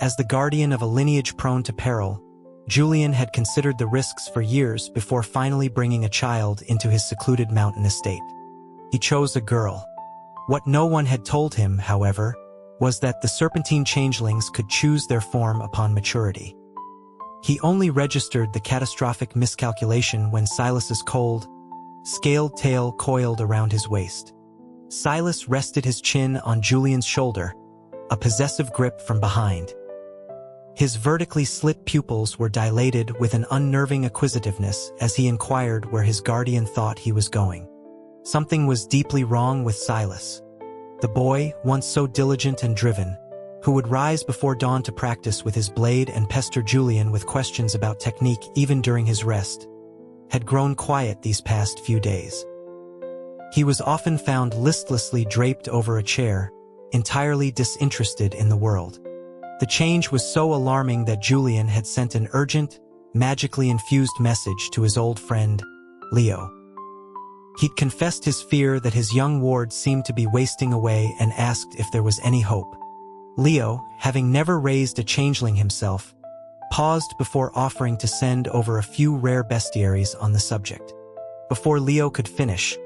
As the guardian of a lineage prone to peril, Julian had considered the risks for years before finally bringing a child into his secluded mountain estate. He chose a girl. What no one had told him, however, was that the serpentine changelings could choose their form upon maturity. He only registered the catastrophic miscalculation when Silas's cold, scaled tail coiled around his waist. Silas rested his chin on Julian's shoulder, a possessive grip from behind. His vertically slit pupils were dilated with an unnerving acquisitiveness as he inquired where his guardian thought he was going. Something was deeply wrong with Silas. The boy, once so diligent and driven, who would rise before dawn to practice with his blade and pester Julian with questions about technique even during his rest, had grown quiet these past few days. He was often found listlessly draped over a chair, entirely disinterested in the world. The change was so alarming that Julian had sent an urgent, magically infused message to his old friend, Leo. He'd confessed his fear that his young ward seemed to be wasting away and asked if there was any hope. Leo, having never raised a changeling himself, paused before offering to send over a few rare bestiaries on the subject. Before Leo could finish,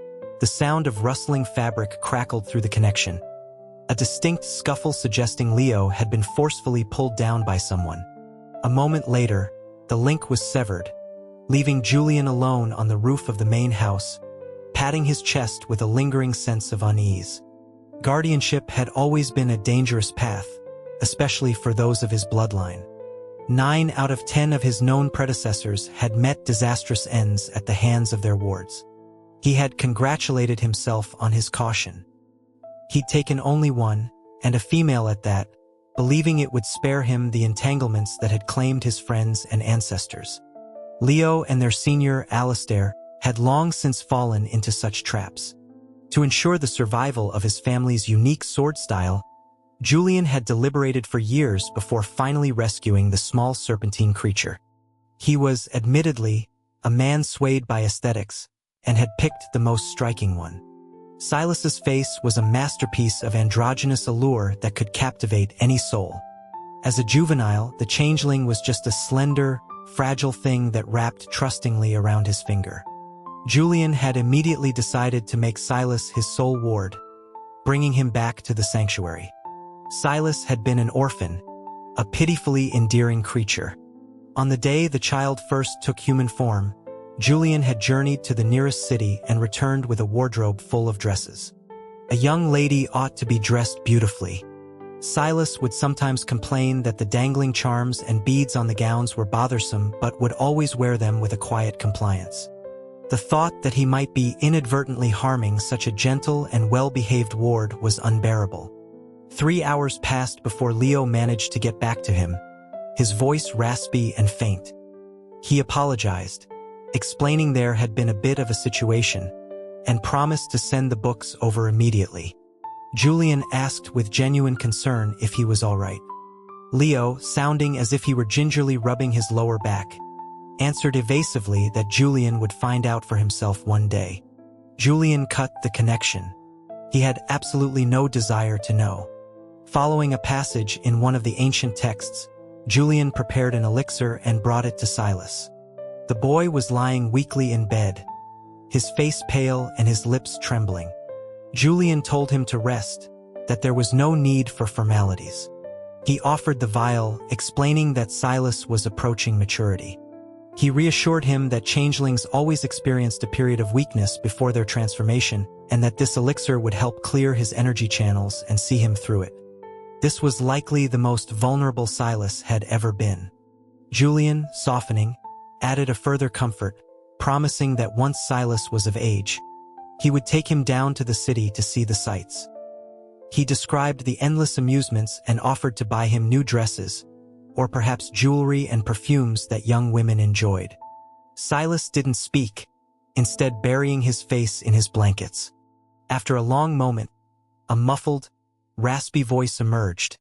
the sound of rustling fabric crackled through the connection. A distinct scuffle suggesting Leo had been forcefully pulled down by someone. A moment later, the link was severed, leaving Julian alone on the roof of the main house, patting his chest with a lingering sense of unease. Guardianship had always been a dangerous path, especially for those of his bloodline. 9 out of 10 of his known predecessors had met disastrous ends at the hands of their wards. He had congratulated himself on his caution. He'd taken only one, and a female at that, believing it would spare him the entanglements that had claimed his friends and ancestors. Leo and their senior, Alistair, had long since fallen into such traps. To ensure the survival of his family's unique sword style, Julian had deliberated for years before finally rescuing the small serpentine creature. He was, admittedly, a man swayed by aesthetics, and had picked the most striking one. Silas's face was a masterpiece of androgynous allure that could captivate any soul. As a juvenile, the changeling was just a slender, fragile thing that wrapped trustingly around his finger. Julian had immediately decided to make Silas his sole ward, bringing him back to the sanctuary. Silas had been an orphan, a pitifully endearing creature. On the day the child first took human form, Julian had journeyed to the nearest city and returned with a wardrobe full of dresses. A young lady ought to be dressed beautifully. Silas would sometimes complain that the dangling charms and beads on the gowns were bothersome but would always wear them with a quiet compliance. The thought that he might be inadvertently harming such a gentle and well-behaved ward was unbearable. 3 hours passed before Leo managed to get back to him, his voice raspy and faint. He apologized, explaining there had been a bit of a situation, and promised to send the books over immediately. Julian asked with genuine concern if he was all right. Leo, sounding as if he were gingerly rubbing his lower back, answered evasively that Julian would find out for himself one day. Julian cut the connection. He had absolutely no desire to know. Following a passage in one of the ancient texts, Julian prepared an elixir and brought it to Silas. The boy was lying weakly in bed, his face pale and his lips trembling. Julian told him to rest, that there was no need for formalities. He offered the vial, explaining that Silas was approaching maturity. He reassured him that changelings always experienced a period of weakness before their transformation, and that this elixir would help clear his energy channels and see him through it. This was likely the most vulnerable Silas had ever been. Julian, softening, added a further comfort, promising that once Silas was of age, he would take him down to the city to see the sights. He described the endless amusements and offered to buy him new dresses, or perhaps jewelry and perfumes that young women enjoyed. Silas didn't speak, instead burying his face in his blankets. After a long moment, a muffled, raspy voice emerged,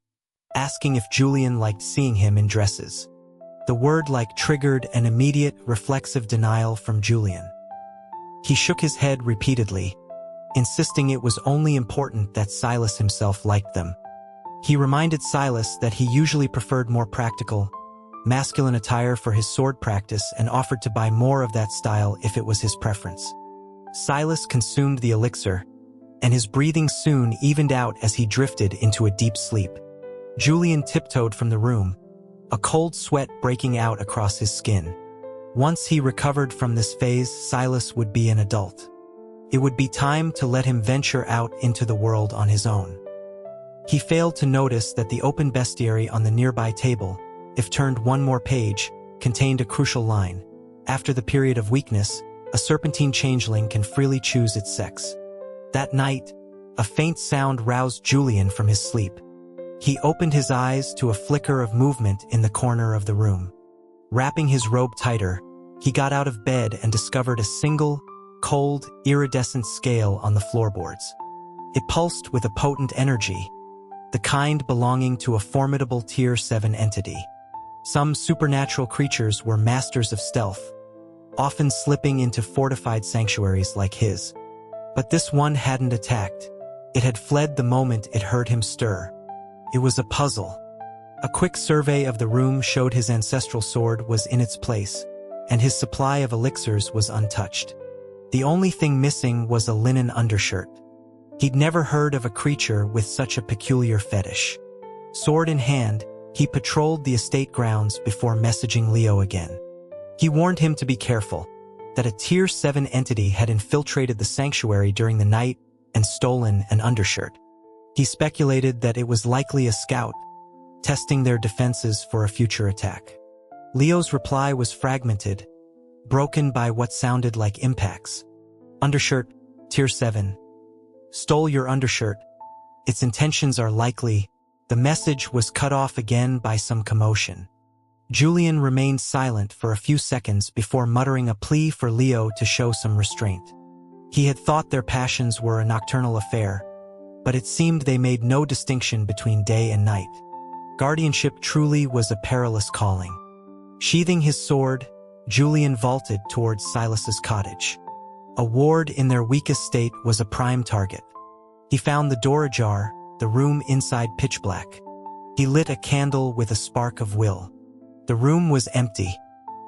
asking if Julian liked seeing him in dresses. The word "like" triggered an immediate, reflexive denial from Julian. He shook his head repeatedly, insisting it was only important that Silas himself liked them. He reminded Silas that he usually preferred more practical, masculine attire for his sword practice and offered to buy more of that style if it was his preference. Silas consumed the elixir, and his breathing soon evened out as he drifted into a deep sleep. Julian tiptoed from the room, a cold sweat breaking out across his skin. Once he recovered from this phase, Silas would be an adult. It would be time to let him venture out into the world on his own. He failed to notice that the open bestiary on the nearby table, if turned one more page, contained a crucial line. After the period of weakness, a serpentine changeling can freely choose its sex. That night, a faint sound roused Julian from his sleep. He opened his eyes to a flicker of movement in the corner of the room. Wrapping his robe tighter, he got out of bed and discovered a single, cold, iridescent scale on the floorboards. It pulsed with a potent energy, the kind belonging to a formidable Tier 7 entity. Some supernatural creatures were masters of stealth, often slipping into fortified sanctuaries like his. But this one hadn't attacked. It had fled the moment it heard him stir. It was a puzzle. A quick survey of the room showed his ancestral sword was in its place, and his supply of elixirs was untouched. The only thing missing was a linen undershirt. He'd never heard of a creature with such a peculiar fetish. Sword in hand, he patrolled the estate grounds before messaging Leo again. He warned him to be careful, that a Tier 7 entity had infiltrated the sanctuary during the night and stolen an undershirt. He speculated that it was likely a scout, testing their defenses for a future attack. Leo's reply was fragmented, broken by what sounded like impacts. Undershirt, Tier 7. Stole your undershirt. Its intentions are likely. The message was cut off again by some commotion. Julian remained silent for a few seconds before muttering a plea for Leo to show some restraint. He had thought their passions were a nocturnal affair, but it seemed they made no distinction between day and night. Guardianship truly was a perilous calling. Sheathing his sword, Julian vaulted towards Silas's cottage. A ward in their weakest state was a prime target. He found the door ajar, the room inside pitch black. He lit a candle with a spark of will. The room was empty.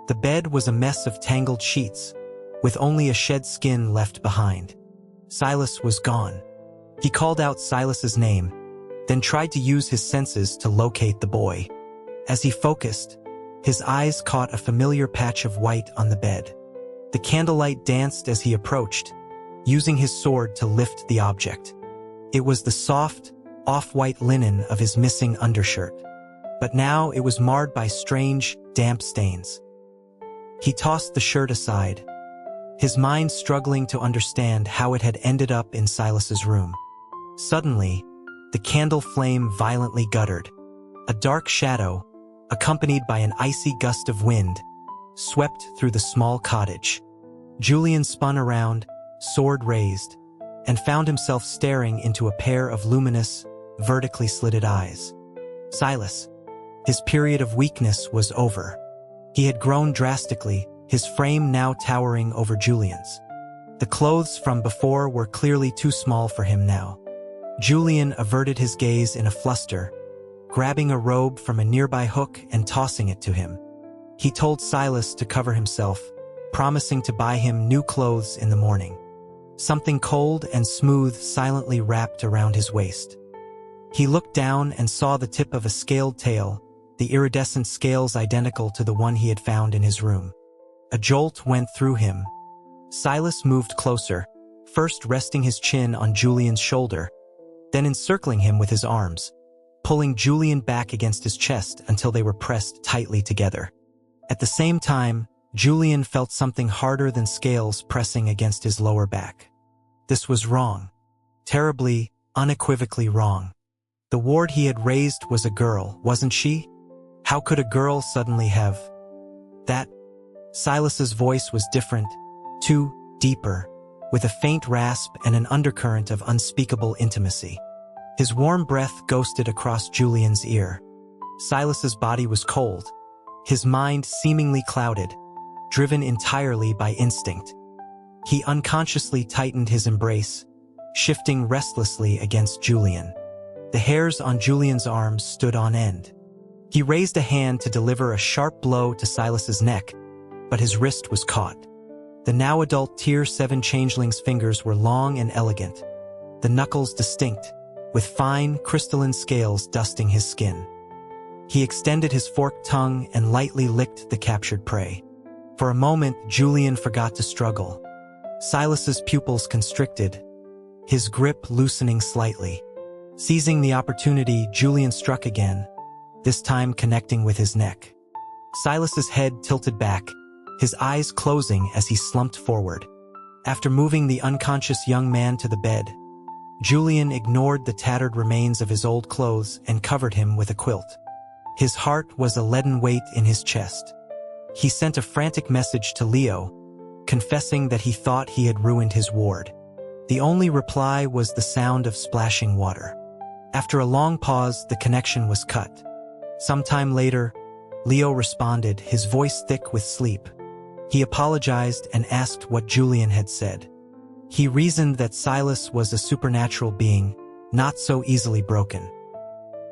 The bed was a mess of tangled sheets, with only a shed skin left behind. Silas was gone. He called out Silas's name, then tried to use his senses to locate the boy. As he focused, his eyes caught a familiar patch of white on the bed. The candlelight danced as he approached, using his sword to lift the object. It was the soft, off-white linen of his missing undershirt, but now it was marred by strange, damp stains. He tossed the shirt aside, his mind struggling to understand how it had ended up in Silas's room. Suddenly, the candle flame violently guttered. A dark shadow, accompanied by an icy gust of wind, swept through the small cottage. Julian spun around, sword raised, and found himself staring into a pair of luminous, vertically slitted eyes. Silas. His period of weakness was over. He had grown drastically, his frame now towering over Julian's. The clothes from before were clearly too small for him now. Julian averted his gaze in a fluster, grabbing a robe from a nearby hook and tossing it to him. He told Silas to cover himself, promising to buy him new clothes in the morning. Something cold and smooth silently wrapped around his waist. He looked down and saw the tip of a scaled tail, the iridescent scales identical to the one he had found in his room. A jolt went through him. Silas moved closer, first resting his chin on Julian's shoulder, then encircling him with his arms, pulling Julian back against his chest until they were pressed tightly together. At the same time, Julian felt something harder than scales pressing against his lower back. This was wrong. Terribly, unequivocally wrong. The ward he had raised was a girl, wasn't she? How could a girl suddenly have that? Silas's voice was different, too deeper, with a faint rasp and an undercurrent of unspeakable intimacy. His warm breath ghosted across Julian's ear. Silas's body was cold, his mind seemingly clouded, driven entirely by instinct. He unconsciously tightened his embrace, shifting restlessly against Julian. The hairs on Julian's arms stood on end. He raised a hand to deliver a sharp blow to Silas's neck, but his wrist was caught. The now adult Tier 7 changeling's fingers were long and elegant, the knuckles distinct, with fine, crystalline scales dusting his skin. He extended his forked tongue and lightly licked the captured prey. For a moment, Julian forgot to struggle. Silas's pupils constricted, his grip loosening slightly. Seizing the opportunity, Julian struck again, this time connecting with his neck. Silas's head tilted back, his eyes closing as he slumped forward. After moving the unconscious young man to the bed, Julian ignored the tattered remains of his old clothes and covered him with a quilt. His heart was a leaden weight in his chest. He sent a frantic message to Leo, confessing that he thought he had ruined his ward. The only reply was the sound of splashing water. After a long pause, the connection was cut. Sometime later, Leo responded, his voice thick with sleep. He apologized and asked what Julian had said. He reasoned that Silas was a supernatural being, not so easily broken.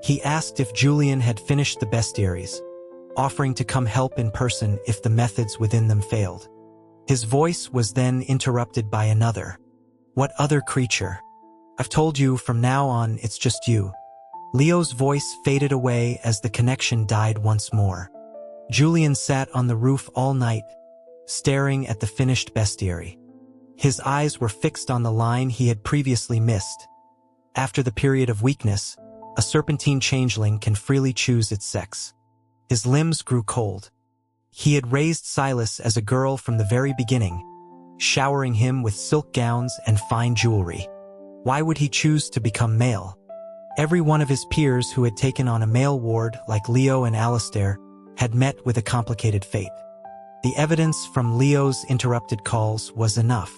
He asked if Julian had finished the bestiaries, offering to come help in person if the methods within them failed. His voice was then interrupted by another. What other creature? I've told you, from now on it's just you. Leo's voice faded away as the connection died once more. Julian sat on the roof all night, staring at the finished bestiary. His eyes were fixed on the line he had previously missed. After the period of weakness, a serpentine changeling can freely choose its sex. His limbs grew cold. He had raised Silas as a girl from the very beginning, showering him with silk gowns and fine jewelry. Why would he choose to become male? Every one of his peers who had taken on a male ward, like Leo and Alistair, had met with a complicated fate. The evidence from Leo's interrupted calls was enough.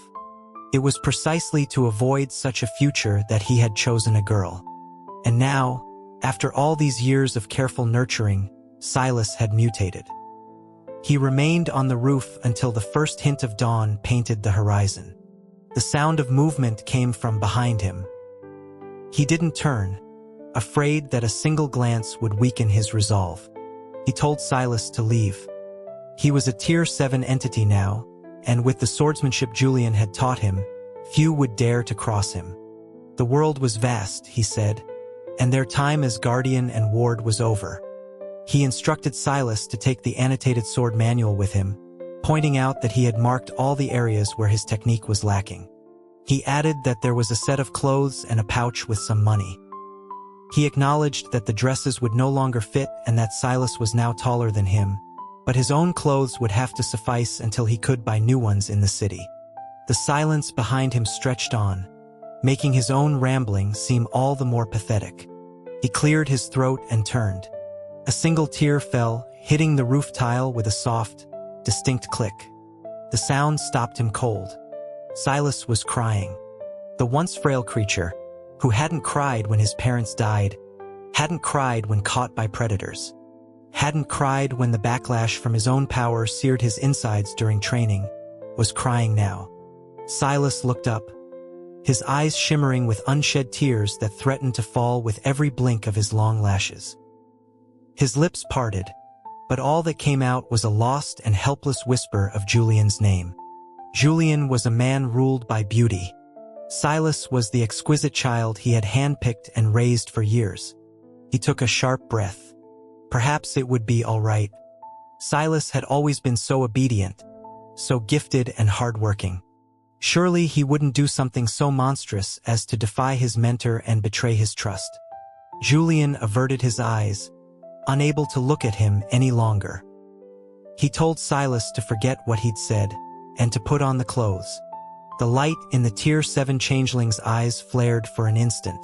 It was precisely to avoid such a future that he had chosen a girl. And now, after all these years of careful nurturing, Silas had mutated. He remained on the roof until the first hint of dawn painted the horizon. The sound of movement came from behind him. He didn't turn, afraid that a single glance would weaken his resolve. He told Silas to leave. He was a Tier 7 entity now, and with the swordsmanship Julian had taught him, few would dare to cross him. The world was vast, he said, and their time as guardian and ward was over. He instructed Silas to take the annotated sword manual with him, pointing out that he had marked all the areas where his technique was lacking. He added that there was a set of clothes and a pouch with some money. He acknowledged that the dresses would no longer fit and that Silas was now taller than him, but his own clothes would have to suffice until he could buy new ones in the city. The silence behind him stretched on, making his own rambling seem all the more pathetic. He cleared his throat and turned. A single tear fell, hitting the roof tile with a soft, distinct click. The sound stopped him cold. Silas was crying. The once frail creature, who hadn't cried when his parents died, hadn't cried when caught by predators, hadn't cried when the backlash from his own power seared his insides during training, was crying now. Silas looked up, his eyes shimmering with unshed tears that threatened to fall with every blink of his long lashes. His lips parted, but all that came out was a lost and helpless whisper of Julian's name. Julian was a man ruled by beauty. Silas was the exquisite child he had handpicked and raised for years. He took a sharp breath. Perhaps it would be all right. Silas had always been so obedient, so gifted and hardworking. Surely he wouldn't do something so monstrous as to defy his mentor and betray his trust. Julian averted his eyes, unable to look at him any longer. He told Silas to forget what he'd said and to put on the clothes. The light in the Tier 7 changeling's eyes flared for an instant.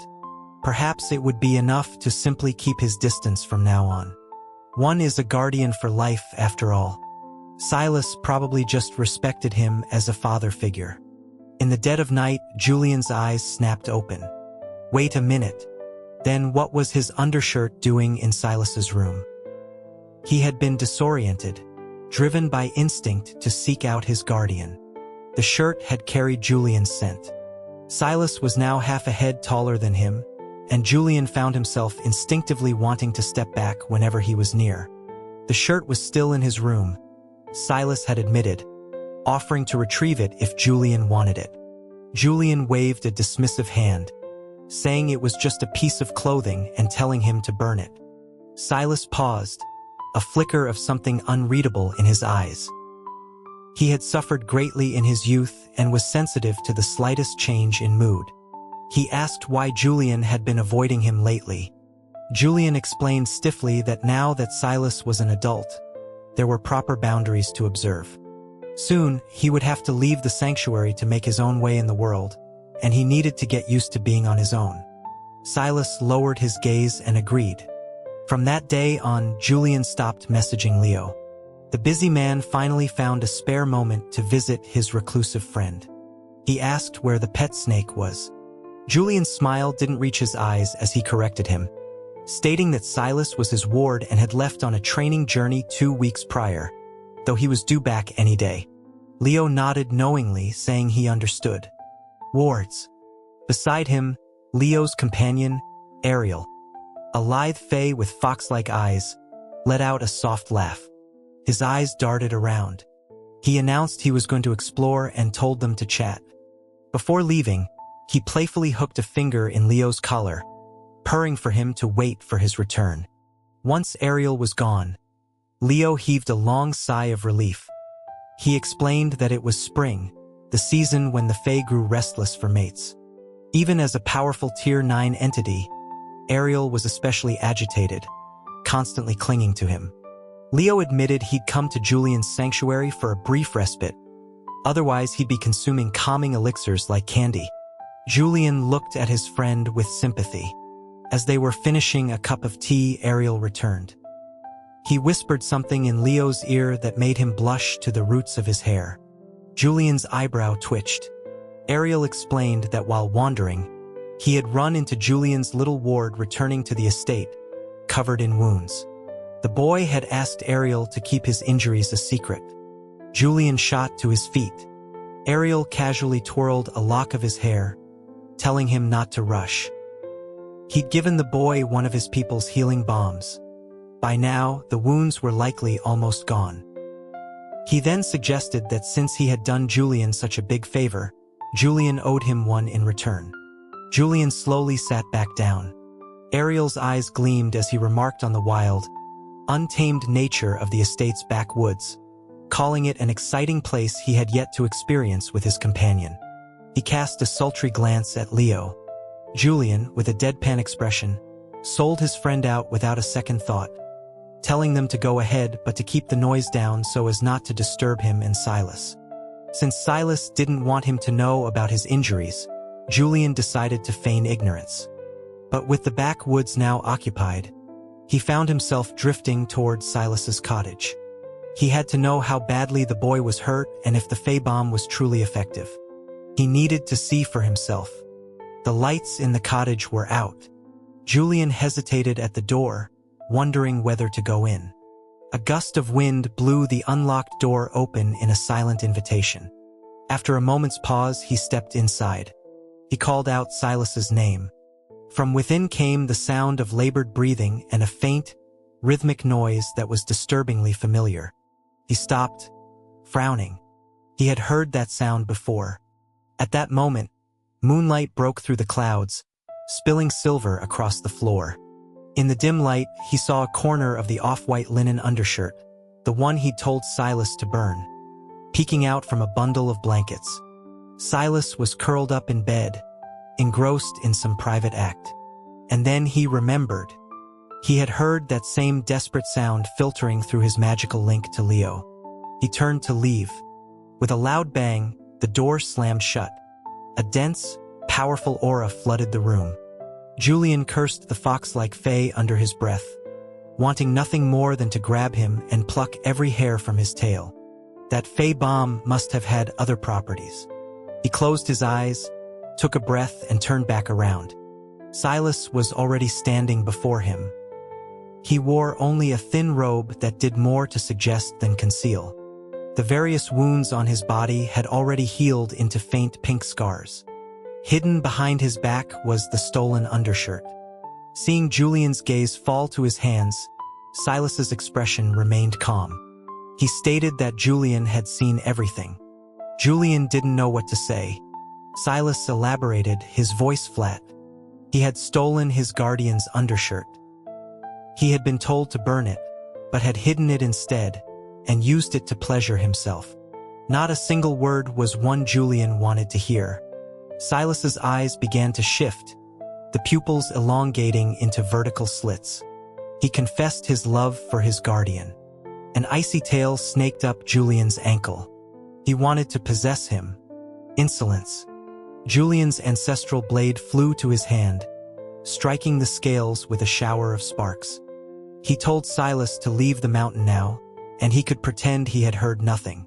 Perhaps it would be enough to simply keep his distance from now on. One is a guardian for life, after all. Silas probably just respected him as a father figure. In the dead of night, Julian's eyes snapped open. Wait a minute. Then what was his undershirt doing in Silas's room? He had been disoriented, driven by instinct to seek out his guardian. The shirt had carried Julian's scent. Silas was now half a head taller than him, and Julian found himself instinctively wanting to step back whenever he was near. The shirt was still in his room, Silas had admitted, offering to retrieve it if Julian wanted it. Julian waved a dismissive hand, saying it was just a piece of clothing and telling him to burn it. Silas paused, a flicker of something unreadable in his eyes. He had suffered greatly in his youth and was sensitive to the slightest change in mood. He asked why Julian had been avoiding him lately. Julian explained stiffly that now that Silas was an adult, there were proper boundaries to observe. Soon, he would have to leave the sanctuary to make his own way in the world, and he needed to get used to being on his own. Silas lowered his gaze and agreed. From that day on, Julian stopped messaging Leo. The busy man finally found a spare moment to visit his reclusive friend. He asked where the pet snake was. Julian's smile didn't reach his eyes as he corrected him, stating that Silas was his ward and had left on a training journey 2 weeks prior, though he was due back any day. Leo nodded knowingly, saying he understood. Wards. Beside him, Leo's companion, Ariel, a lithe fae with fox-like eyes, let out a soft laugh. His eyes darted around. He announced he was going to explore and told them to chat. Before leaving, he playfully hooked a finger in Leo's collar, purring for him to wait for his return. Once Ariel was gone, Leo heaved a long sigh of relief. He explained that it was spring, the season when the Fae grew restless for mates. Even as a powerful Tier 9 entity, Ariel was especially agitated, constantly clinging to him. Leo admitted he'd come to Julian's sanctuary for a brief respite. Otherwise, he'd be consuming calming elixirs like candy. Julian looked at his friend with sympathy. As they were finishing a cup of tea, Ariel returned. He whispered something in Leo's ear that made him blush to the roots of his hair. Julian's eyebrow twitched. Ariel explained that while wandering, he had run into Julian's little ward returning to the estate, covered in wounds. The boy had asked Ariel to keep his injuries a secret. Julian shot to his feet. Ariel casually twirled a lock of his hair, telling him not to rush. He'd given the boy one of his people's healing bombs. By now, the wounds were likely almost gone. He then suggested that since he had done Julian such a big favor, Julian owed him one in return. Julian slowly sat back down. Ariel's eyes gleamed as he remarked on the wild, untamed nature of the estate's backwoods, calling it an exciting place he had yet to experience with his companion. He cast a sultry glance at Leo. Julian, with a deadpan expression, sold his friend out without a second thought, telling them to go ahead but to keep the noise down so as not to disturb him and Silas. Since Silas didn't want him to know about his injuries, Julian decided to feign ignorance. But with the backwoods now occupied, he found himself drifting towards Silas's cottage. He had to know how badly the boy was hurt and if the Fae bomb was truly effective. He needed to see for himself. The lights in the cottage were out. Julian hesitated at the door, wondering whether to go in. A gust of wind blew the unlocked door open in a silent invitation. After a moment's pause, he stepped inside. He called out Silas's name. From within came the sound of labored breathing and a faint, rhythmic noise that was disturbingly familiar. He stopped, frowning. He had heard that sound before. At that moment, moonlight broke through the clouds, spilling silver across the floor. In the dim light, he saw a corner of the off-white linen undershirt, the one he'd told Silas to burn, peeking out from a bundle of blankets. Silas was curled up in bed, engrossed in some private act. And then he remembered. He had heard that same desperate sound filtering through his magical link to Leo. He turned to leave. With a loud bang, the door slammed shut. A dense, powerful aura flooded the room. Julian cursed the fox-like Fae under his breath, wanting nothing more than to grab him and pluck every hair from his tail. That Fae bomb must have had other properties. He closed his eyes, took a breath, and turned back around. Silas was already standing before him. He wore only a thin robe that did more to suggest than conceal. The various wounds on his body had already healed into faint pink scars. Hidden behind his back was the stolen undershirt. Seeing Julian's gaze fall to his hands, Silas's expression remained calm. He stated that Julian had seen everything. Julian didn't know what to say. Silas elaborated, his voice flat. He had stolen his guardian's undershirt. He had been told to burn it, but had hidden it instead, and used it to pleasure himself. Not a single word was one Julian wanted to hear. Silas's eyes began to shift, the pupils elongating into vertical slits. He confessed his love for his guardian. An icy tail snaked up Julian's ankle. He wanted to possess him. Insolence. Julian's ancestral blade flew to his hand, striking the scales with a shower of sparks. He told Silas to leave the mountain now, and he could pretend he had heard nothing.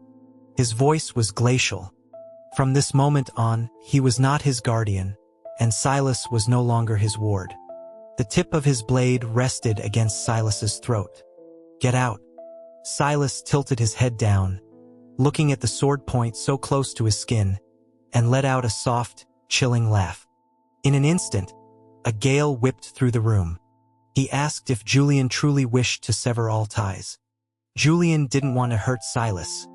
His voice was glacial. From this moment on, he was not his guardian, and Silas was no longer his ward. The tip of his blade rested against Silas's throat. "Get out." Silas tilted his head down, looking at the sword point so close to his skin, and let out a soft, chilling laugh. In an instant, a gale whipped through the room. He asked if Julian truly wished to sever all ties. Julian didn't want to hurt Silas.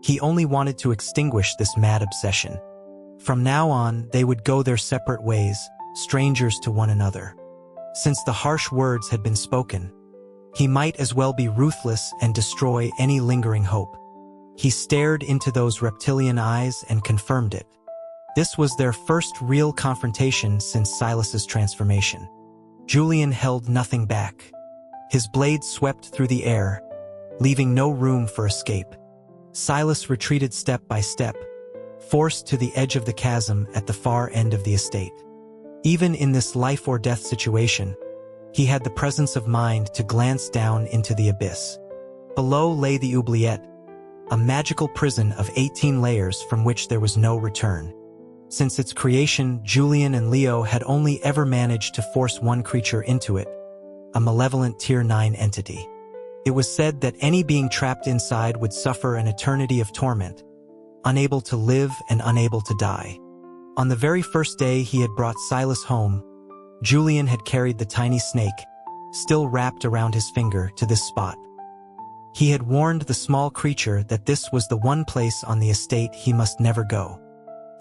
He only wanted to extinguish this mad obsession. From now on, they would go their separate ways, strangers to one another. Since the harsh words had been spoken, he might as well be ruthless and destroy any lingering hope. He stared into those reptilian eyes and confirmed it. This was their first real confrontation since Silas's transformation. Julian held nothing back. His blade swept through the air, leaving no room for escape. Silas retreated step by step, forced to the edge of the chasm at the far end of the estate. Even in this life-or-death situation, he had the presence of mind to glance down into the abyss. Below lay the oubliette, a magical prison of 18 layers from which there was no return. Since its creation, Julian and Leo had only ever managed to force one creature into it, a malevolent Tier 9 entity. It was said that any being trapped inside would suffer an eternity of torment, unable to live and unable to die. On the very first day he had brought Silas home, Julian had carried the tiny snake, still wrapped around his finger, to this spot. He had warned the small creature that this was the one place on the estate he must never go.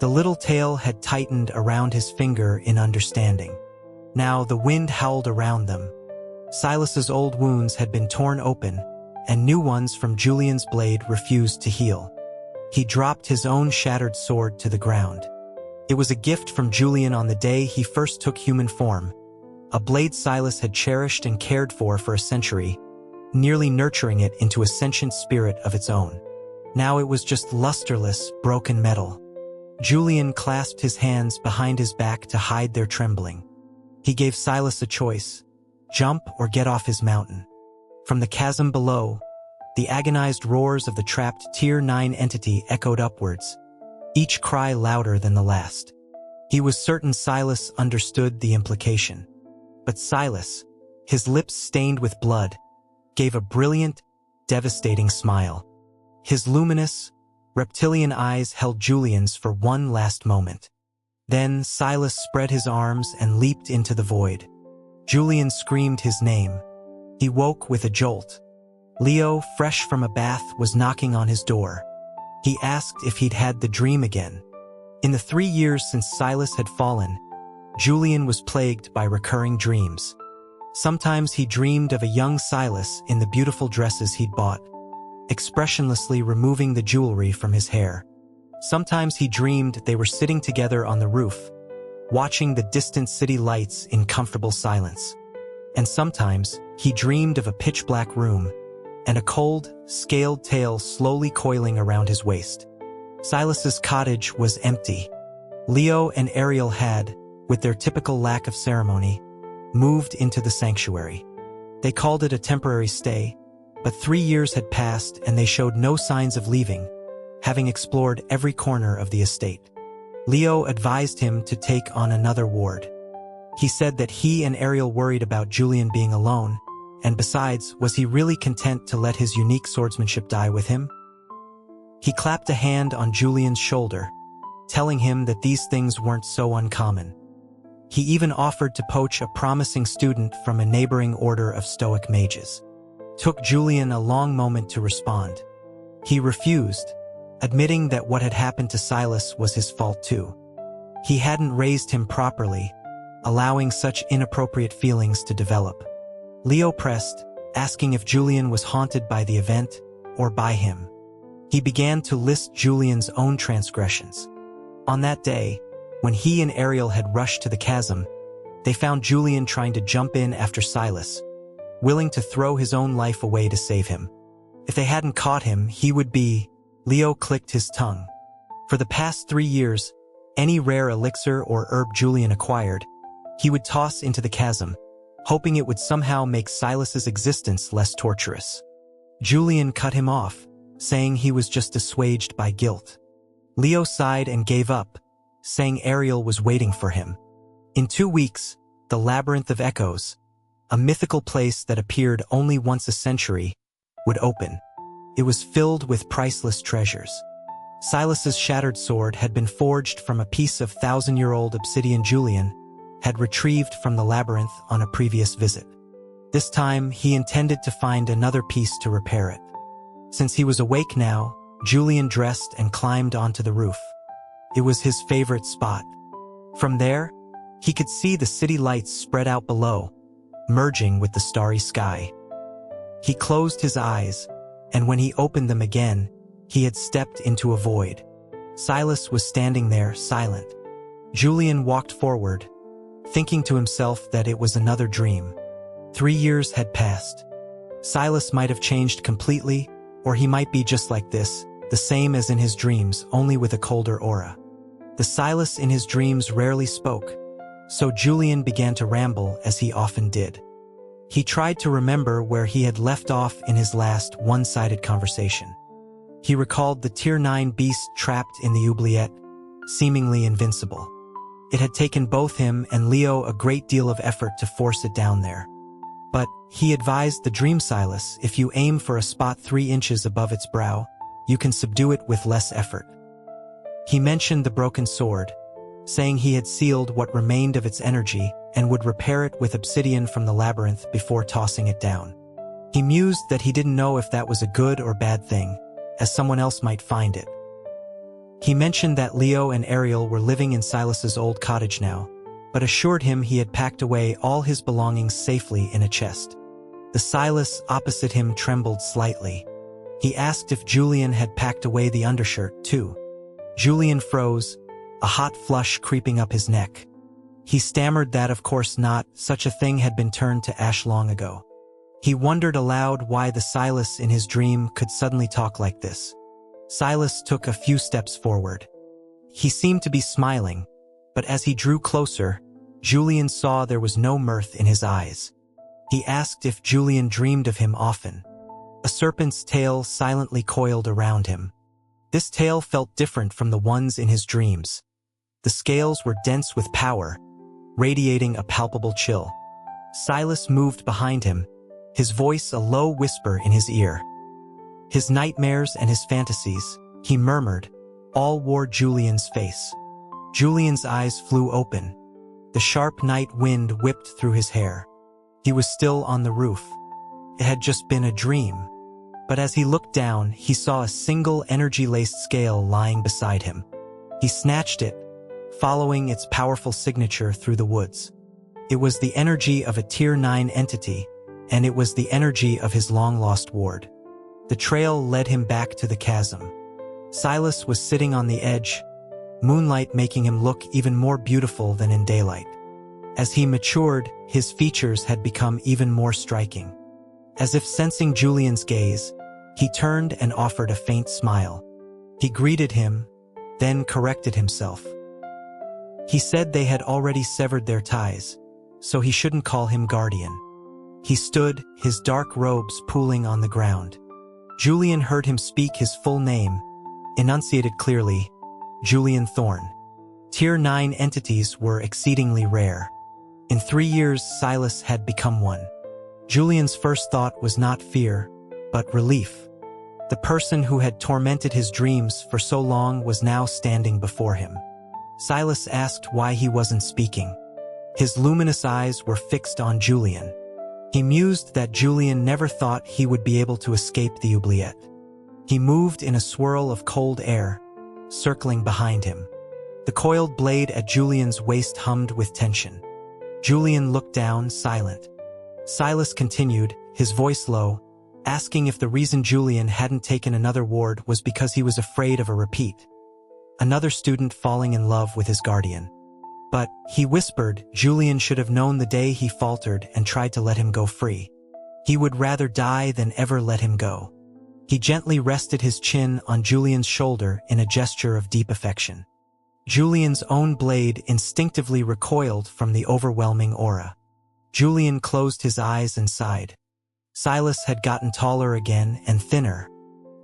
The little tail had tightened around his finger in understanding. Now the wind howled around them. Silas's old wounds had been torn open, and new ones from Julian's blade refused to heal. He dropped his own shattered sword to the ground. It was a gift from Julian on the day he first took human form, a blade Silas had cherished and cared for a century, nearly nurturing it into a sentient spirit of its own. Now it was just lusterless, broken metal. Julian clasped his hands behind his back to hide their trembling. He gave Silas a choice: jump or get off his mountain. From the chasm below, the agonized roars of the trapped Tier 9 entity echoed upwards, each cry louder than the last. He was certain Silas understood the implication. But Silas, his lips stained with blood, gave a brilliant, devastating smile. His luminous, reptilian eyes held Julian's for one last moment. Then Silas spread his arms and leaped into the void. Julian screamed his name. He woke with a jolt. Leo, fresh from a bath, was knocking on his door. He asked if he'd had the dream again. In the 3 years since Silas had fallen, Julian was plagued by recurring dreams. Sometimes he dreamed of a young Silas in the beautiful dresses he'd bought, expressionlessly removing the jewelry from his hair. Sometimes he dreamed they were sitting together on the roof, watching the distant city lights in comfortable silence. And sometimes he dreamed of a pitch-black room and a cold, scaled tail slowly coiling around his waist. Silas's cottage was empty. Leo and Ariel had, with their typical lack of ceremony, moved into the sanctuary. They called it a temporary stay, but 3 years had passed and they showed no signs of leaving, having explored every corner of the estate. Leo advised him to take on another ward. He said that he and Ariel worried about Julian being alone, and besides, was he really content to let his unique swordsmanship die with him? He clapped a hand on Julian's shoulder, telling him that these things weren't so uncommon. He even offered to poach a promising student from a neighboring order of Stoic mages. Took Julian a long moment to respond. He refused, admitting that what had happened to Silas was his fault too. He hadn't raised him properly, allowing such inappropriate feelings to develop. Leo pressed, asking if Julian was haunted by the event or by him. He began to list Julian's own transgressions. On that day, when he and Ariel had rushed to the chasm, they found Julian trying to jump in after Silas, willing to throw his own life away to save him. If they hadn't caught him, he would be... Leo clicked his tongue. For the past 3 years, any rare elixir or herb Julian acquired, he would toss into the chasm, hoping it would somehow make Silas's existence less torturous. Julian cut him off, saying he was just assuaged by guilt. Leo sighed and gave up, saying Ariel was waiting for him. In 2 weeks, the Labyrinth of Echoes, a mythical place that appeared only once a century, would open. It was filled with priceless treasures. Silas's shattered sword had been forged from a piece of 1,000-year-old obsidian Julian had retrieved from the labyrinth on a previous visit. This time, he intended to find another piece to repair it. Since he was awake now, Julian dressed and climbed onto the roof. It was his favorite spot. From there, he could see the city lights spread out below, merging with the starry sky. He closed his eyes, and when he opened them again, he had stepped into a void. Silas was standing there, silent. Julian walked forward, thinking to himself that it was another dream. 3 years had passed. Silas might have changed completely, or he might be just like this, the same as in his dreams, only with a colder aura. The Silas in his dreams rarely spoke, so Julian began to ramble as he often did. He tried to remember where he had left off in his last one-sided conversation. He recalled the Tier 9 beast trapped in the oubliette, seemingly invincible. It had taken both him and Leo a great deal of effort to force it down there. But, he advised the dream Silas, if you aim for a spot 3 inches above its brow, you can subdue it with less effort. He mentioned the broken sword, saying he had sealed what remained of its energy and would repair it with obsidian from the labyrinth before tossing it down. He mused that he didn't know if that was a good or bad thing, as someone else might find it. He mentioned that Leo and Ariel were living in Silas's old cottage now, but assured him he had packed away all his belongings safely in a chest. The Silas opposite him trembled slightly. He asked if Julian had packed away the undershirt, too. Julian froze, a hot flush creeping up his neck. He stammered that of course not, such a thing had been turned to ash long ago. He wondered aloud why the Silas in his dream could suddenly talk like this. Silas took a few steps forward. He seemed to be smiling, but as he drew closer, Julian saw there was no mirth in his eyes. He asked if Julian dreamed of him often. A serpent's tail silently coiled around him. This tail felt different from the ones in his dreams. The scales were dense with power, radiating a palpable chill. Silas moved behind him, his voice a low whisper in his ear. His nightmares and his fantasies, he murmured, all wore Julian's face. Julian's eyes flew open. The sharp night wind whipped through his hair. He was still on the roof. It had just been a dream. But as he looked down, he saw a single energy-laced scale lying beside him. He snatched it, following its powerful signature through the woods. It was the energy of a Tier 9 entity, and it was the energy of his long-lost ward. The trail led him back to the chasm. Silas was sitting on the edge, moonlight making him look even more beautiful than in daylight. As he matured, his features had become even more striking. As if sensing Julian's gaze, he turned and offered a faint smile. He greeted him, then corrected himself. He said they had already severed their ties, so he shouldn't call him guardian. He stood, his dark robes pooling on the ground. Julian heard him speak his full name, enunciated clearly, Julian Thorne. Tier 9 entities were exceedingly rare. In 3 years, Silas had become one. Julian's first thought was not fear, but relief. The person who had tormented his dreams for so long was now standing before him. Silas asked why he wasn't speaking. His luminous eyes were fixed on Julian. He mused that Julian never thought he would be able to escape the oubliette. He moved in a swirl of cold air, circling behind him. The coiled blade at Julian's waist hummed with tension. Julian looked down, silent. Silas continued, his voice low, asking if the reason Julian hadn't taken another ward was because he was afraid of a repeat. Another student falling in love with his guardian. But, he whispered, Julian should have known the day he faltered and tried to let him go free. He would rather die than ever let him go. He gently rested his chin on Julian's shoulder in a gesture of deep affection. Julian's own blade instinctively recoiled from the overwhelming aura. Julian closed his eyes and sighed. Silas had gotten taller again and thinner.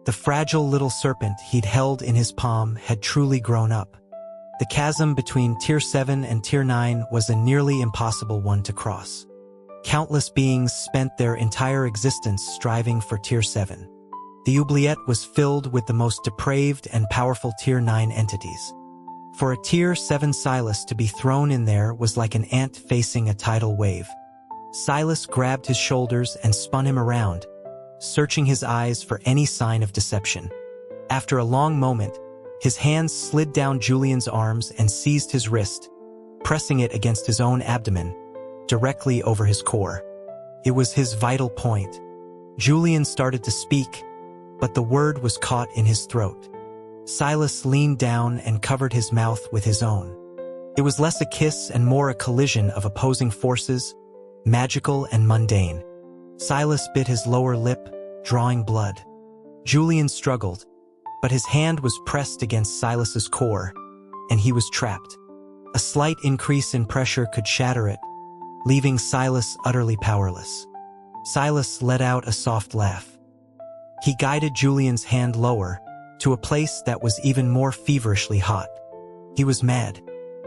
The fragile little serpent he'd held in his palm had truly grown up. The chasm between Tier 7 and Tier 9 was a nearly impossible one to cross. Countless beings spent their entire existence striving for Tier 7. The oubliette was filled with the most depraved and powerful Tier 9 entities. For a Tier 7 Silas to be thrown in there was like an ant facing a tidal wave. Silas grabbed his shoulders and spun him around, searching his eyes for any sign of deception. After a long moment, his hands slid down Julian's arms and seized his wrist, pressing it against his own abdomen, directly over his core. It was his vital point. Julian started to speak, but the word was caught in his throat. Silas leaned down and covered his mouth with his own. It was less a kiss and more a collision of opposing forces, magical and mundane. Silas bit his lower lip, drawing blood. Julian struggled, but his hand was pressed against Silas's core, and he was trapped. A slight increase in pressure could shatter it, leaving Silas utterly powerless. Silas let out a soft laugh. He guided Julian's hand lower, to a place that was even more feverishly hot. He was mad.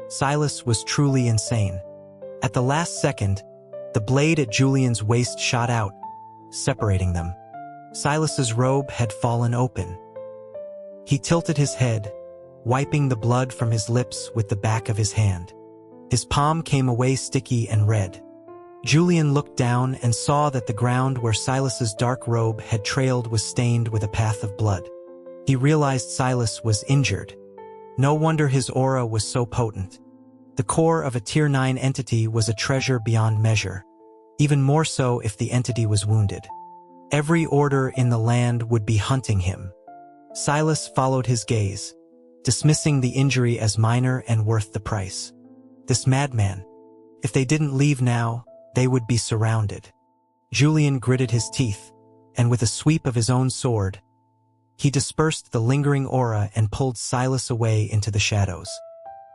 Silas was truly insane. At the last second, the blade at Julian's waist shot out, separating them. Silas's robe had fallen open. He tilted his head, wiping the blood from his lips with the back of his hand. His palm came away sticky and red. Julian looked down and saw that the ground where Silas's dark robe had trailed was stained with a path of blood. He realized Silas was injured. No wonder his aura was so potent. The core of a Tier 9 entity was a treasure beyond measure, even more so if the entity was wounded. Every order in the land would be hunting him. Silas followed his gaze, dismissing the injury as minor and worth the price. This madman. If they didn't leave now, they would be surrounded. Julian gritted his teeth, and with a sweep of his own sword, he dispersed the lingering aura and pulled Silas away into the shadows.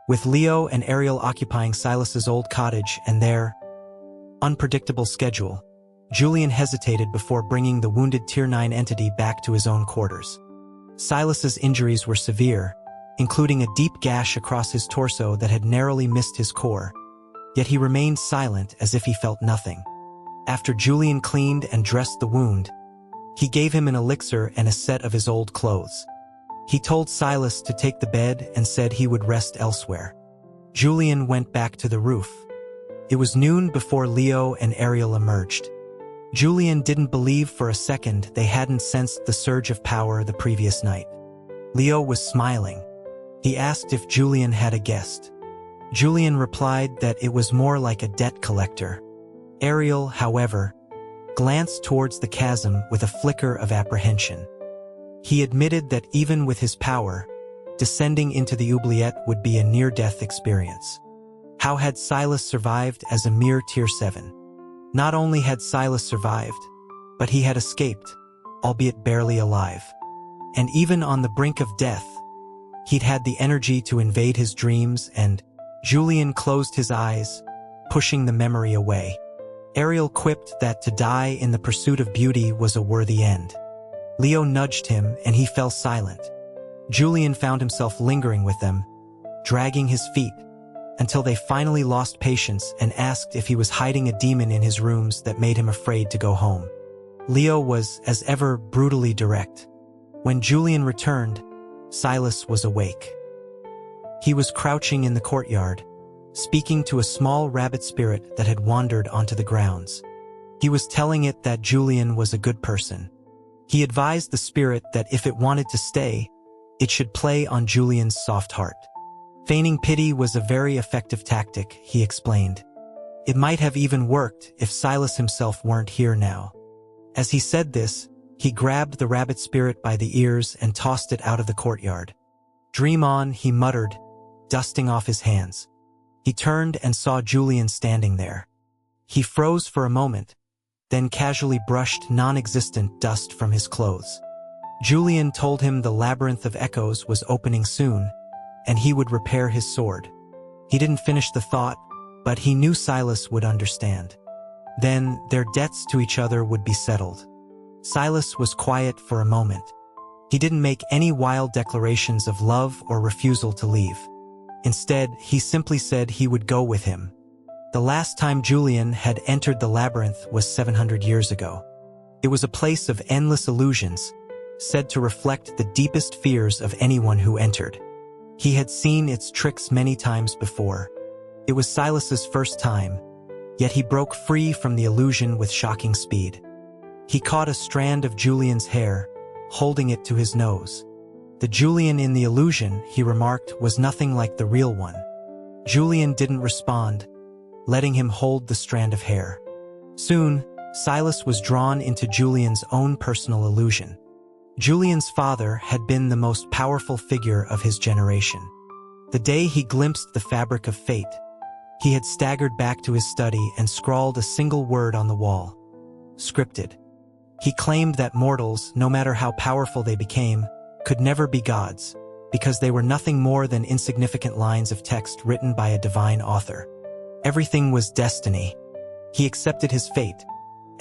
With Leo and Ariel occupying Silas's old cottage and their unpredictable schedule, Julian hesitated before bringing the wounded Tier 9 entity back to his own quarters. Silas's injuries were severe, including a deep gash across his torso that had narrowly missed his core, yet he remained silent as if he felt nothing. After Julian cleaned and dressed the wound, he gave him an elixir and a set of his old clothes. He told Silas to take the bed and said he would rest elsewhere. Julian went back to the roof. It was noon before Leo and Ariel emerged. Julian didn't believe for a second they hadn't sensed the surge of power the previous night. Leo was smiling. He asked if Julian had a guest. Julian replied that it was more like a debt collector. Ariel, however, glanced towards the chasm with a flicker of apprehension. He admitted that even with his power, descending into the oubliette would be a near-death experience. How had Silas survived as a mere Tier 7? Not only had Silas survived, but he had escaped, albeit barely alive. And even on the brink of death, he'd had the energy to invade his dreams and Julian closed his eyes, pushing the memory away. Ariel quipped that to die in the pursuit of beauty was a worthy end. Leo nudged him and he fell silent. Julian found himself lingering with them, dragging his feet, until they finally lost patience and asked if he was hiding a demon in his rooms that made him afraid to go home. Leo was, as ever, brutally direct. When Julian returned, Silas was awake. He was crouching in the courtyard, speaking to a small rabbit spirit that had wandered onto the grounds. He was telling it that Julian was a good person. He advised the spirit that if it wanted to stay, it should play on Julian's soft heart. Feigning pity was a very effective tactic, he explained. It might have even worked if Silas himself weren't here now. As he said this, he grabbed the rabbit spirit by the ears and tossed it out of the courtyard. "Dream on," he muttered, dusting off his hands. He turned and saw Julian standing there. He froze for a moment, then casually brushed non-existent dust from his clothes. Julian told him the Labyrinth of Echoes was opening soon, and he would repair his sword. He didn't finish the thought, but he knew Silas would understand. Then their debts to each other would be settled. Silas was quiet for a moment. He didn't make any wild declarations of love or refusal to leave. Instead, he simply said he would go with him. The last time Julian had entered the labyrinth was 700 years ago. It was a place of endless illusions, said to reflect the deepest fears of anyone who entered. He had seen its tricks many times before. It was Silas's first time, yet he broke free from the illusion with shocking speed. He caught a strand of Julian's hair, holding it to his nose. The Julian in the illusion, he remarked, was nothing like the real one. Julian didn't respond, letting him hold the strand of hair. Soon, Silas was drawn into Julian's own personal illusion. Julian's father had been the most powerful figure of his generation. The day he glimpsed the fabric of fate, he had staggered back to his study and scrawled a single word on the wall. Scripted. He claimed that mortals, no matter how powerful they became, could never be gods, because they were nothing more than insignificant lines of text written by a divine author. Everything was destiny. He accepted his fate,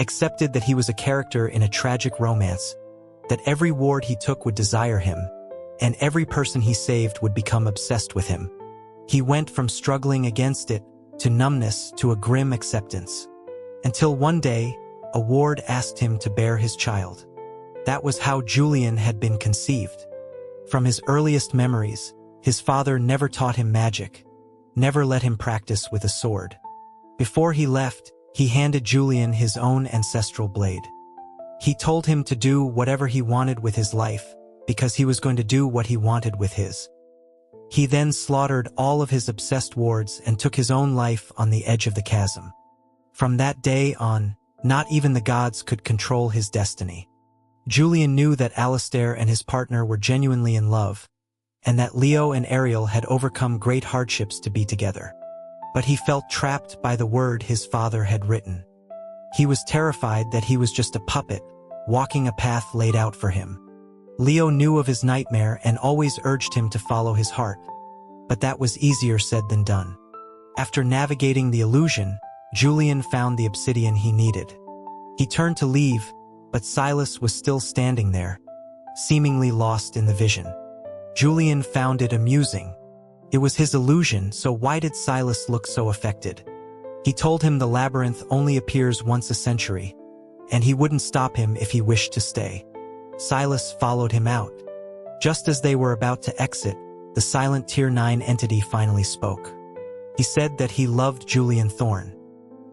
accepted that he was a character in a tragic romance, that every ward he took would desire him, and every person he saved would become obsessed with him. He went from struggling against it to numbness to a grim acceptance. Until one day, a ward asked him to bear his child. That was how Julian had been conceived. From his earliest memories, his father never taught him magic, never let him practice with a sword. Before he left, he handed Julian his own ancestral blade. He told him to do whatever he wanted with his life, because he was going to do what he wanted with his. He then slaughtered all of his obsessed wards and took his own life on the edge of the chasm. From that day on, not even the gods could control his destiny. Julian knew that Alistair and his partner were genuinely in love, and that Leo and Ariel had overcome great hardships to be together. But he felt trapped by the word his father had written. He was terrified that he was just a puppet, walking a path laid out for him. Leo knew of his nightmare and always urged him to follow his heart, but that was easier said than done. After navigating the illusion, Julian found the obsidian he needed. He turned to leave, but Silas was still standing there, seemingly lost in the vision. Julian found it amusing. It was his illusion, so why did Silas look so affected? He told him the labyrinth only appears once a century, and he wouldn't stop him if he wished to stay. Silas followed him out. Just as they were about to exit, the silent Tier 9 entity finally spoke. He said that he loved Julian Thorne.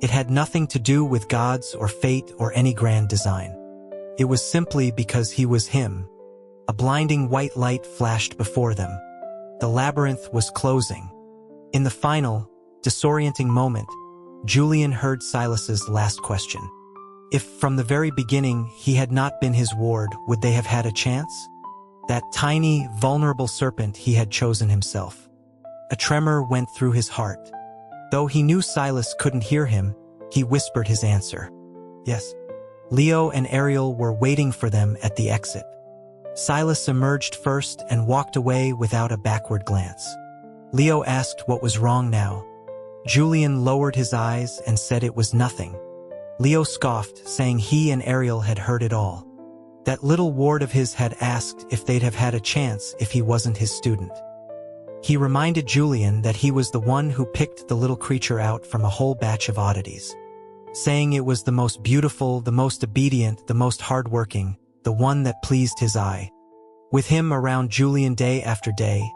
It had nothing to do with gods or fate or any grand design. It was simply because he was him. A blinding white light flashed before them. The labyrinth was closing. In the final, disorienting moment, Julian heard Silas's last question. If from the very beginning he had not been his ward, would they have had a chance? That tiny, vulnerable serpent he had chosen himself. A tremor went through his heart. Though he knew Silas couldn't hear him, he whispered his answer. Yes. Leo and Ariel were waiting for them at the exit. Silas emerged first and walked away without a backward glance. Leo asked what was wrong now. Julian lowered his eyes and said it was nothing. Leo scoffed, saying he and Ariel had heard it all. That little ward of his had asked if they'd have had a chance if he wasn't his student. He reminded Julian that he was the one who picked the little creature out from a whole batch of oddities, saying it was the most beautiful, the most obedient, the most hardworking, the one that pleased his eye. With him around Julian day after day,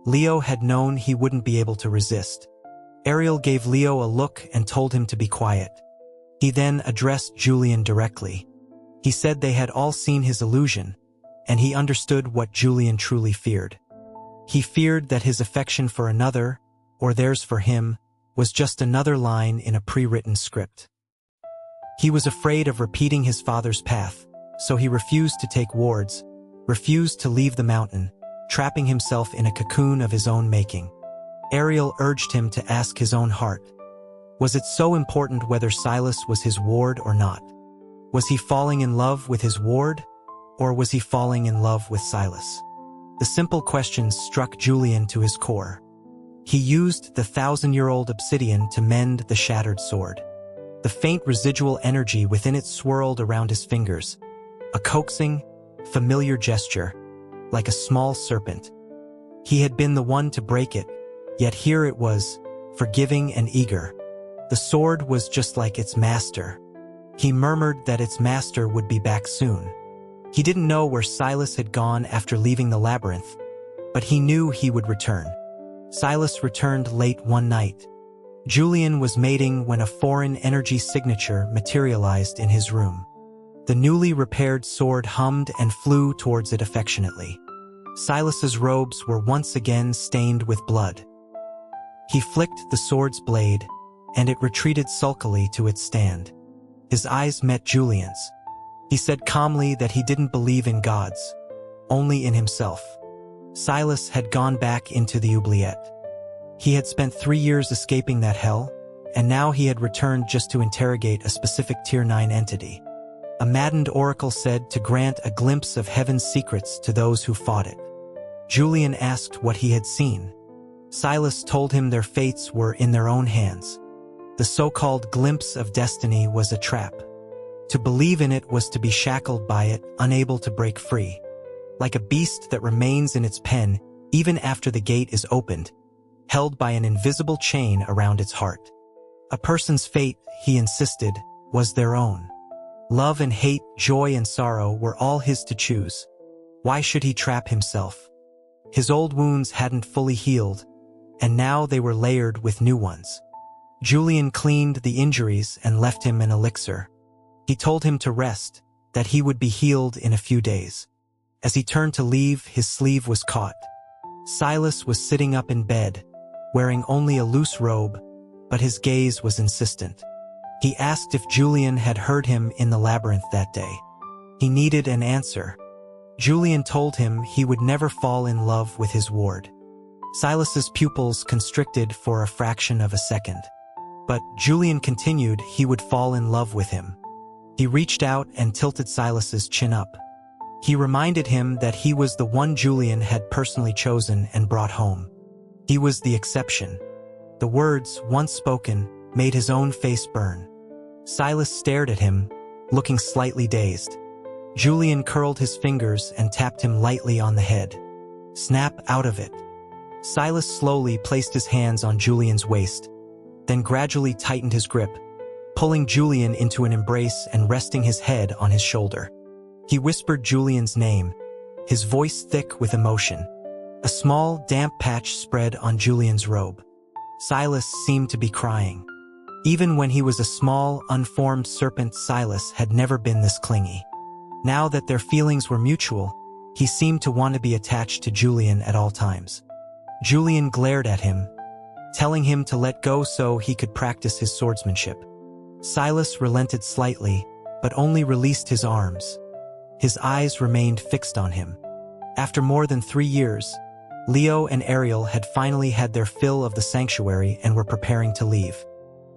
Leo had known he wouldn't be able to resist. Ariel gave Leo a look and told him to be quiet. He then addressed Julian directly. He said they had all seen his illusion, and he understood what Julian truly feared. He feared that his affection for another, or theirs for him, was just another line in a pre-written script. He was afraid of repeating his father's path, so he refused to take wards, refused to leave the mountain, trapping himself in a cocoon of his own making. Ariel urged him to ask his own heart. Was it so important whether Silas was his ward or not? Was he falling in love with his ward, or was he falling in love with Silas? The simple questions struck Julian to his core. He used the 1,000-year-old obsidian to mend the shattered sword. The faint residual energy within it swirled around his fingers, a coaxing, familiar gesture, like a small serpent. He had been the one to break it, yet here it was, forgiving and eager. The sword was just like its master. He murmured that its master would be back soon. He didn't know where Silas had gone after leaving the labyrinth, but he knew he would return. Silas returned late one night. Julian was mating when a foreign energy signature materialized in his room. The newly repaired sword hummed and flew towards it affectionately. Silas's robes were once again stained with blood. He flicked the sword's blade, and it retreated sulkily to its stand. His eyes met Julian's. He said calmly that he didn't believe in gods, only in himself. Silas had gone back into the oubliette. He had spent 3 years escaping that hell, and now he had returned just to interrogate a specific Tier 9 entity. A maddened oracle said to grant a glimpse of heaven's secrets to those who fought it. Julian asked what he had seen. Silas told him their fates were in their own hands. The so-called glimpse of destiny was a trap. To believe in it was to be shackled by it, unable to break free. Like a beast that remains in its pen even after the gate is opened, held by an invisible chain around its heart. A person's fate, he insisted, was their own. Love and hate, joy and sorrow were all his to choose. Why should he trap himself? His old wounds hadn't fully healed, and now they were layered with new ones. Julian cleaned the injuries and left him an elixir. He told him to rest, that he would be healed in a few days. As he turned to leave, his sleeve was caught. Silas was sitting up in bed, wearing only a loose robe, but his gaze was insistent. He asked if Julian had heard him in the labyrinth that day. He needed an answer. Julian told him he would never fall in love with his ward. Silas's pupils constricted for a fraction of a second. But Julian continued he would fall in love with him. He reached out and tilted Silas's chin up. He reminded him that he was the one Julian had personally chosen and brought home. He was the exception. The words, once spoken, made his own face burn. Silas stared at him, looking slightly dazed. Julian curled his fingers and tapped him lightly on the head. Snap out of it. Silas slowly placed his hands on Julian's waist, then gradually tightened his grip, pulling Julian into an embrace and resting his head on his shoulder. He whispered Julian's name, his voice thick with emotion. A small, damp patch spread on Julian's robe. Silas seemed to be crying. Even when he was a small, unformed serpent, Silas had never been this clingy. Now that their feelings were mutual, he seemed to want to be attached to Julian at all times. Julian glared at him, telling him to let go so he could practice his swordsmanship. Silas relented slightly, but only released his arms. His eyes remained fixed on him. After more than 3 years, Leo and Ariel had finally had their fill of the sanctuary and were preparing to leave.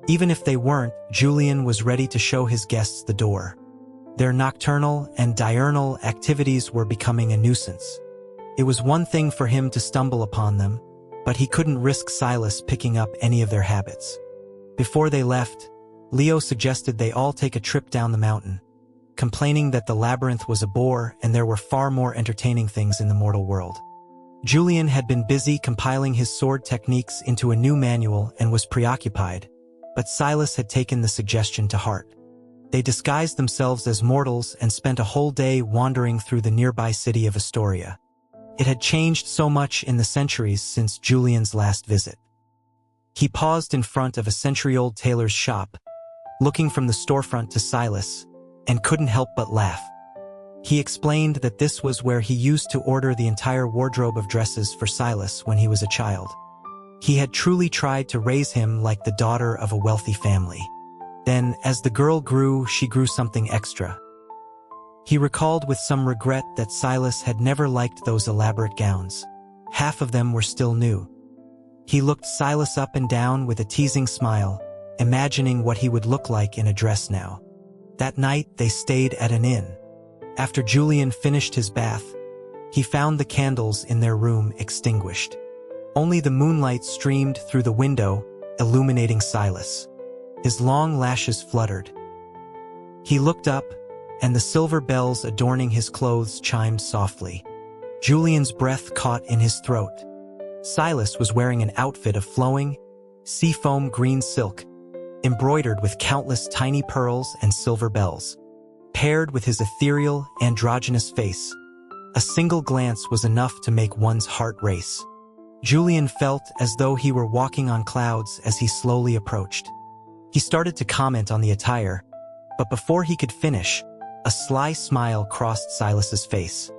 Even if they weren't, Julian was ready to show his guests the door. Their nocturnal and diurnal activities were becoming a nuisance. It was one thing for him to stumble upon them, but he couldn't risk Silas picking up any of their habits. Before they left, Leo suggested they all take a trip down the mountain, complaining that the labyrinth was a bore and there were far more entertaining things in the mortal world. Julian had been busy compiling his sword techniques into a new manual and was preoccupied, but Silas had taken the suggestion to heart. They disguised themselves as mortals and spent a whole day wandering through the nearby city of Astoria. It had changed so much in the centuries since Julian's last visit. He paused in front of a century-old tailor's shop, looking from the storefront to Silas, and couldn't help but laugh. He explained that this was where he used to order the entire wardrobe of dresses for Silas when he was a child. He had truly tried to raise him like the daughter of a wealthy family. Then, as the girl grew, she grew something extra. He recalled with some regret that Silas had never liked those elaborate gowns. Half of them were still new. He looked Silas up and down with a teasing smile, imagining what he would look like in a dress now. That night, they stayed at an inn. After Julian finished his bath, he found the candles in their room extinguished. Only the moonlight streamed through the window, illuminating Silas. His long lashes fluttered. He looked up, and the silver bells adorning his clothes chimed softly. Julian's breath caught in his throat. Silas was wearing an outfit of flowing, seafoam green silk, embroidered with countless tiny pearls and silver bells. Paired with his ethereal, androgynous face, a single glance was enough to make one's heart race. Julian felt as though he were walking on clouds as he slowly approached. He started to comment on the attire, but before he could finish, a sly smile crossed Silas's face.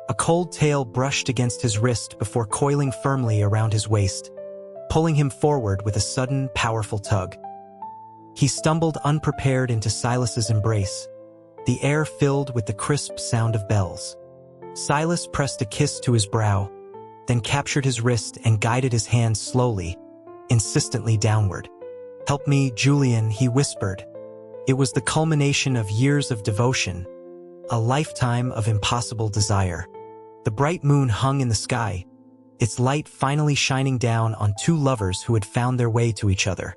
A cold tail brushed against his wrist before coiling firmly around his waist, pulling him forward with a sudden, powerful tug. He stumbled unprepared into Silas's embrace, the air filled with the crisp sound of bells. Silas pressed a kiss to his brow, then captured his wrist and guided his hand slowly, insistently downward. "Help me, Julian," he whispered. It was the culmination of years of devotion, a lifetime of impossible desire. The bright moon hung in the sky, its light finally shining down on two lovers who had found their way to each other.